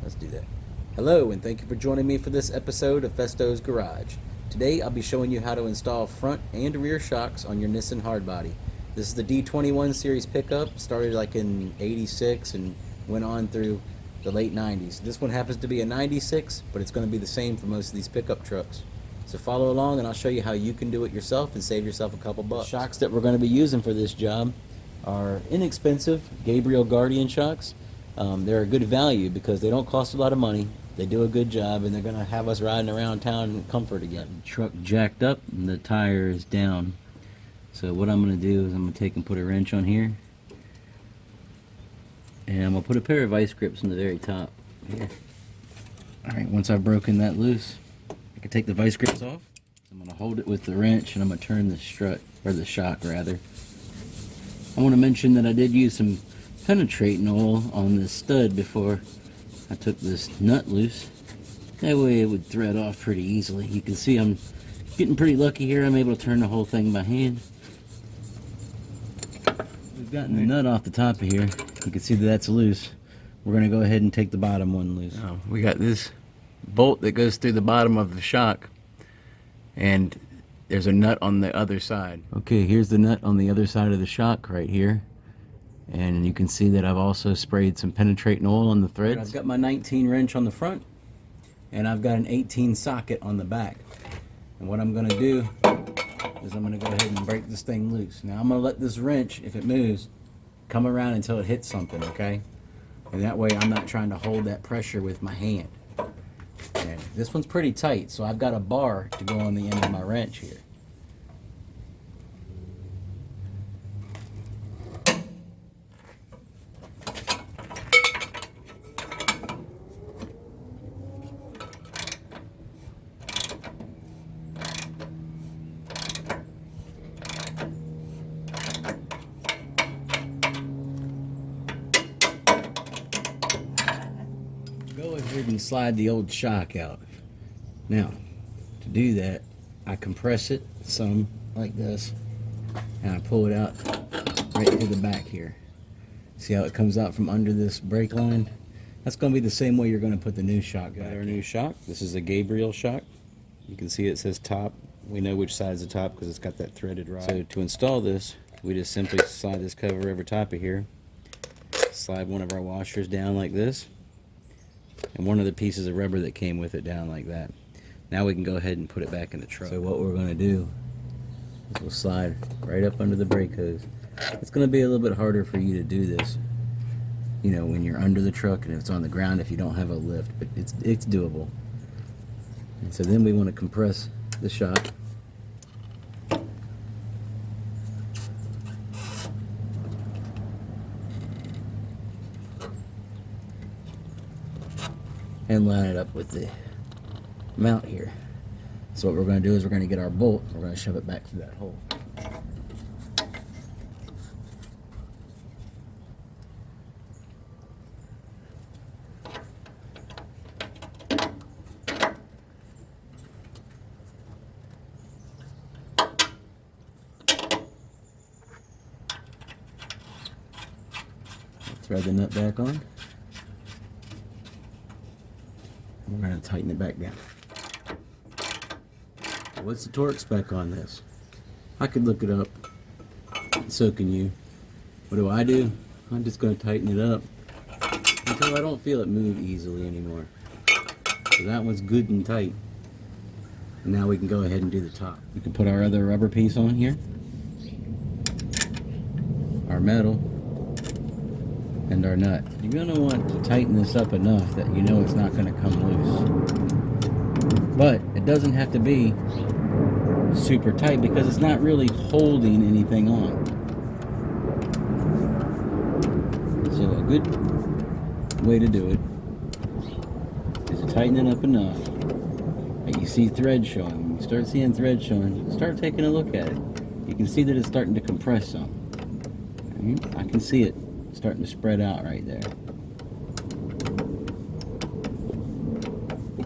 Let's do that. Hello, and thank you for joining me for this episode of Festo's Garage. Today I'll be showing you how to install front and rear shocks on your Nissan Hardbody. This is the D21 series pickup, started like in 86 and went on through the late 90s. This one happens to be a 96, but it's going to be the same for most of these pickup trucks. So follow along and I'll show you how you can do it yourself and save yourself a couple bucks. The shocks that we're going to be using for this job are inexpensive Gabriel Guardian shocks. They're a good value because they don't cost a lot of money. They do a good job, and they're going to have us riding around town in comfort again. The truck jacked up and the tire is down. So what I'm going to do is I'm going to take and put a wrench on here. And I'm going to put a pair of vice grips on the very top here. Alright, once I've broken that loose, I can take the vice grips off. I'm going to hold it with the wrench and I'm going to turn the strut, or the shock rather. I want to mention that I did use some penetrating oil on this stud before I took this nut loose. That way it would thread off pretty easily. You can see I'm getting pretty lucky here. I'm able to turn the whole thing by hand. We've gotten the nut off the top of here. You can see that that's loose. We're going to go ahead and take the bottom one loose. Oh, we got this bolt that goes through the bottom of the shock, and there's a nut on the other side. Okay, here's the nut on the other side of the shock right here. And you can see that I've also sprayed some penetrating oil on the threads. I've got my 19 wrench on the front, and I've got an 18 socket on the back. And what I'm going to do is I'm going to go ahead and break this thing loose. Now I'm going to let this wrench, if it moves, come around until it hits something, okay? And that way I'm not trying to hold that pressure with my hand. And this one's pretty tight, so I've got a bar to go on the end of my wrench here. Go ahead and slide the old shock out. Now, to do that, I compress it some like this, and I pull it out right through the back here. See how it comes out from under this brake line? That's going to be the same way you're going to put the new shock back. Got our new shock. This is a Gabriel shock. You can see it says top. We know which side's the top because it's got that threaded rod. So to install this, we just simply slide this cover over top of here, slide one of our washers down like this, and one of the pieces of rubber that came with it down like that. Now we can go ahead and put it back in the truck. So what we're going to do is we'll slide right up under the brake hose. It's going to be a little bit harder for you to do this, you know, when you're under the truck and it's on the ground if you don't have a lift, but it's doable. And so then we want to compress the shock. And line it up with the mount here. So what we're going to do is we're going to get our bolt, we're going to shove it back through that hole. Thread the nut back on. We're going to tighten it back down. What's the torque spec on this? I could look it up. So can you. What do? I'm just going to tighten it up until I don't feel it move easily anymore. So that one's good and tight. And now we can go ahead and do the top. We can put our other rubber piece on here. Our metal. And our nut. You're going to want to tighten this up enough that you know it's not going to come loose. But it doesn't have to be super tight because it's not really holding anything on. So a good way to do it is to tighten it up enough that you see thread showing. When you start seeing thread showing, start taking a look at it. You can see that it's starting to compress some. I can see it starting to spread out right there.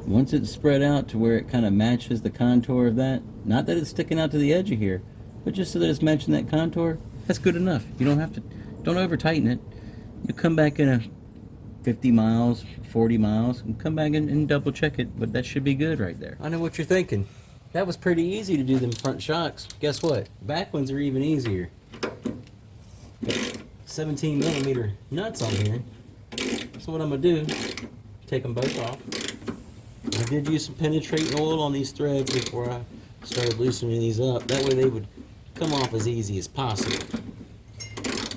Once it's spread out to where it kind of matches the contour of that, not that it's sticking out to the edge of here, but just so that it's matching that contour, that's good enough. You don't have to, don't over tighten it. You come back in a 50 miles, 40 miles, and come back and double check it, but that should be good right there. I know what you're thinking. That was pretty easy to do them front shocks. Guess what? Back ones are even easier. 17 millimeter nuts on here. So what I'm gonna do, take them both off. I did use some penetrating oil on these threads before I started loosening these up. That way they would come off as easy as possible.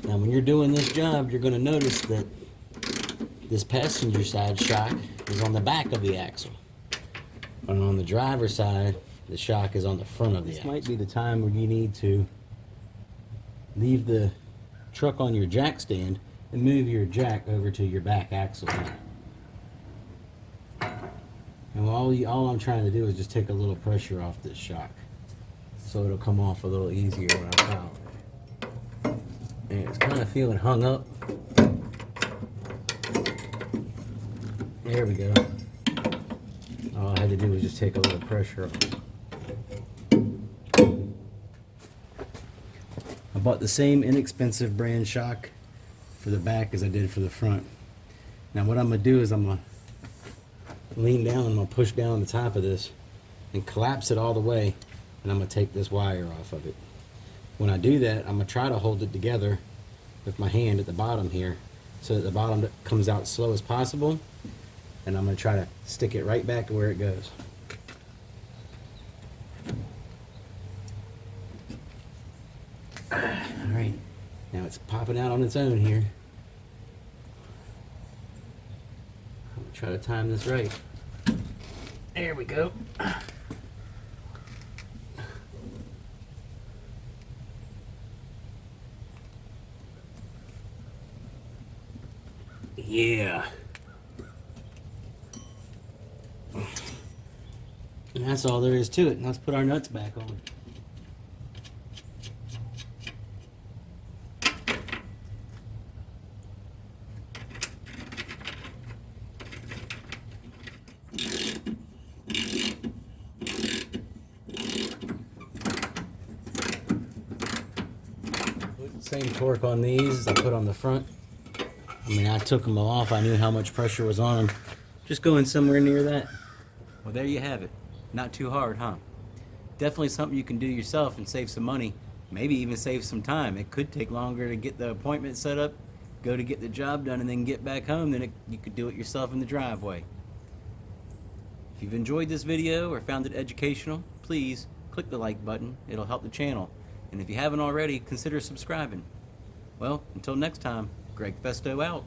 Now when you're doing this job, you're gonna notice that this passenger side shock is on the back of the axle. And on the driver's side, the shock is on the front of the axle. This might be the time where you need to leave the truck on your jack stand and move your jack over to your back axle. And all I'm trying to do is just take a little pressure off this shock, so it'll come off a little easier when I'm out. And it's kind of feeling hung up. There we go. All I had to do was just take a little pressure off. I bought the same inexpensive brand shock for the back as I did for the front. Now what I'm going to do is I'm going to lean down, I'm going to push down on the top of this and collapse it all the way, and I'm going to take this wire off of it. When I do that, I'm going to try to hold it together with my hand at the bottom here so that the bottom comes out slow as possible, and I'm going to try to stick it right back where it goes. Alright, now it's popping out on its own here. I'm going to try to time this right. There we go. Yeah. And that's all there is to it. Let's put our nuts back on. Same torque on these as I put on the front. I mean, I took them off. I knew how much pressure was on them. Just going somewhere near that. Well, there you have it. Not too hard, huh? Definitely something you can do yourself and save some money. Maybe even save some time. It could take longer to get the appointment set up, go to get the job done, and then get back home than you could do it yourself in the driveway. If you've enjoyed this video or found it educational, please click the like button. It'll help the channel. And if you haven't already, consider subscribing. Well, until next time, Greg Festo out.